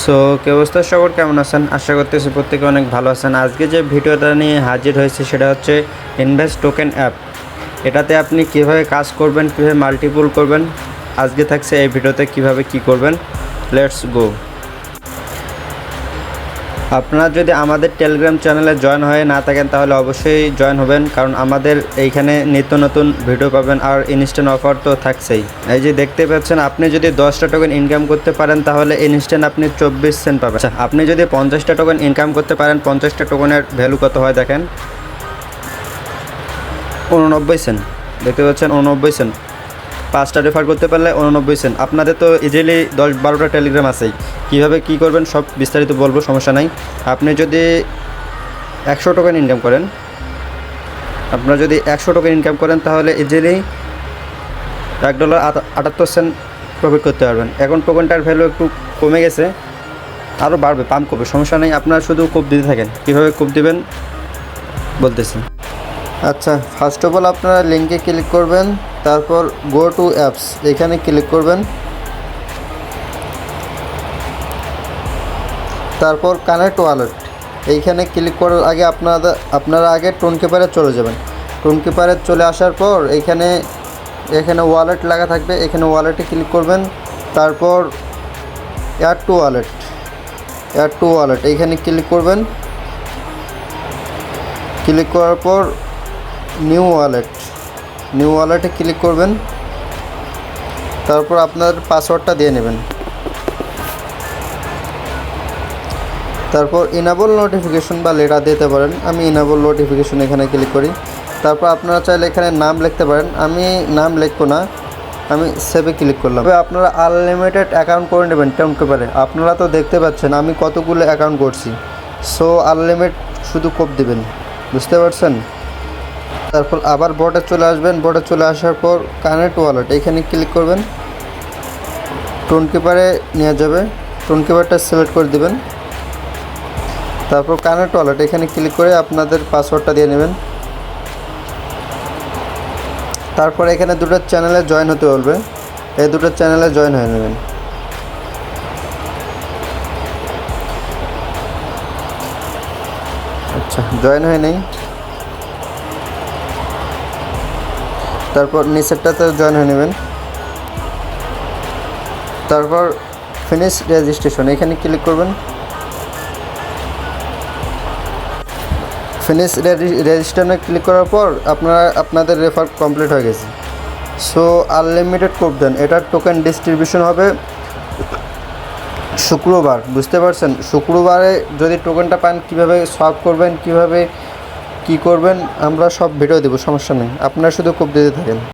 So কি অবস্থা, সকল কেমন আছেন? আশা করতেছি প্রত্যেকে অনেক ভালো আছেন। আজকে যে ভিডিওটা নিয়ে হাজির হয়েছে সেটা হচ্ছে ইনভেস্ট টোকেন অ্যাপ। এটাতে আপনি কিভাবে কাজ করবেন, কীভাবে মাল্টিপুল করবেন, আজকে থাকছে এই ভিডিওতে কিভাবে কি করবেন। Let's go. আপনারা যদি আমাদের টেলিগ্রাম চ্যানেলে জয়েন হয়ে না থাকেন তাহলে অবশ্যই জয়েন হবেন, কারণ আমাদের এইখানে নিত্য নতুন ভিডিও পাবেন আর ইনস্ট্যান্ট অফার তো থাকছেই। এই যে দেখতে পাচ্ছেন, আপনি যদি 10টা টোকেন ইনকাম করতে পারেন তাহলে ইনস্ট্যান্ট আপনি 24 সেন্ট পাবেন। আচ্ছা, আপনি যদি 50টা টোকেন ইনকাম করতে পারেন, 50টা টোকেনের ভ্যালু কত হয় দেখেন, 89 সেন্ট। দেখতে পাচ্ছেন 89 সেন্ট। 5টা রেফার করতে পারলে 89 সেন্ট। আপনাদের তো ইজিলি 10-12টা টেলিগ্রাম আছেই। কীভাবে কী করবেন সব বিস্তারিত বলবো, সমস্যা নাই। আপনি যদি 100 টোকেন ইনকাম করেন, আপনারা যদি 100 টোকেন ইনকাম করেন তাহলে ইজিলি $1.78 প্রফিট করতে পারবেন। এখন টোকেনটার ভ্যালু একটু কমে গেছে, আরও বাড়বে, পাম্প করবে, সমস্যা নেই। আপনারা শুধু কোপ দিতে থাকেন। কীভাবে কোপ দিবেন বলতেছি। আচ্ছা, ফার্স্ট অফ অল আপনারা লিঙ্কে ক্লিক করবেন, তারপর গো টু অ্যাপস এখানে ক্লিক করবেন, তারপর কানেক্ট ওয়ালেট এইখানে ক্লিক করার আগে আপনারা আগে টোনকিপারে চলে যাবেন। টোনকিপারে চলে আসার পর এখানে ওয়ালেট লাগা থাকবে, এখানে ওয়ালেটে ক্লিক করবেন, তারপর অ্যাড টু ওয়ালেট এইখানে ক্লিক করবেন। ক্লিক করার পর নিউ ওয়ালেটে ক্লিক করবেন, তারপর আপনার পাসওয়ার্ডটা দিয়ে নেবেন। তারপর ইনেবল নোটিফিকেশন বা লেটার দিতে পারেন। আমি ইনেবল নোটিফিকেশন এখানে ক্লিক করি। তারপর আপনারা চাইলে এখানে নাম লিখতে পারেন, আমি নাম লিখবো না, আমি সেভে ক্লিক করলাম। তবে আপনারা আনলিমিটেড অ্যাকাউন্ট করে নেবেন টোনকিপারে। আপনারা তো দেখতে পাচ্ছেন আমি কতগুলো অ্যাকাউন্ট করছি, সো আনলিমিটেড শুধু কোপ দেবেন, বুঝতে পারছেন। তারপর আবার বটে চলে আসবেন, বটে চলে আসার পর কানেক্ট ওয়ালেট এখানে ক্লিক করবেন, টোনকিপারে নিয়ে যাবে, টোনকিপারটা সিলেক্ট করে দেবেন। তারপর কানেক্ট ওয়ালেট এখানে ক্লিক করে আপনাদের পাসওয়ার্ডটা দিয়ে নেবেন। তারপর এখানে দুটো চ্যানেলে জয়েন হতে বলবে, এই দুটো চ্যানেলে জয়েন হয়ে নেবেন। আচ্ছা, জয়েন হয়ে নেই। তারপর নিচেরটাতে জয়েন হয়ে নেবেন। তারপর ফিনিশ রেজিস্ট্রেশন এখানে ক্লিক করবেন। ফিনিশ রেজিস্ট্রেশনে ক্লিক করার পর আপনাদের রেফার কমপ্লিট হয়ে গেছে। সো আনলিমিটেড কোপ দেন। এটার টোকেন ডিস্ট্রিবিউশন হবে শুক্রবার, বুঝতে পারছেন। শুক্রবারে যদি টোকেনটা পান, কীভাবে সলভ করবেন, কীভাবে কী করবেন আমরা সব ভিডিও দেবো, সমস্যা নেই। আপনারা শুধু কোপ দিতে থাকেন।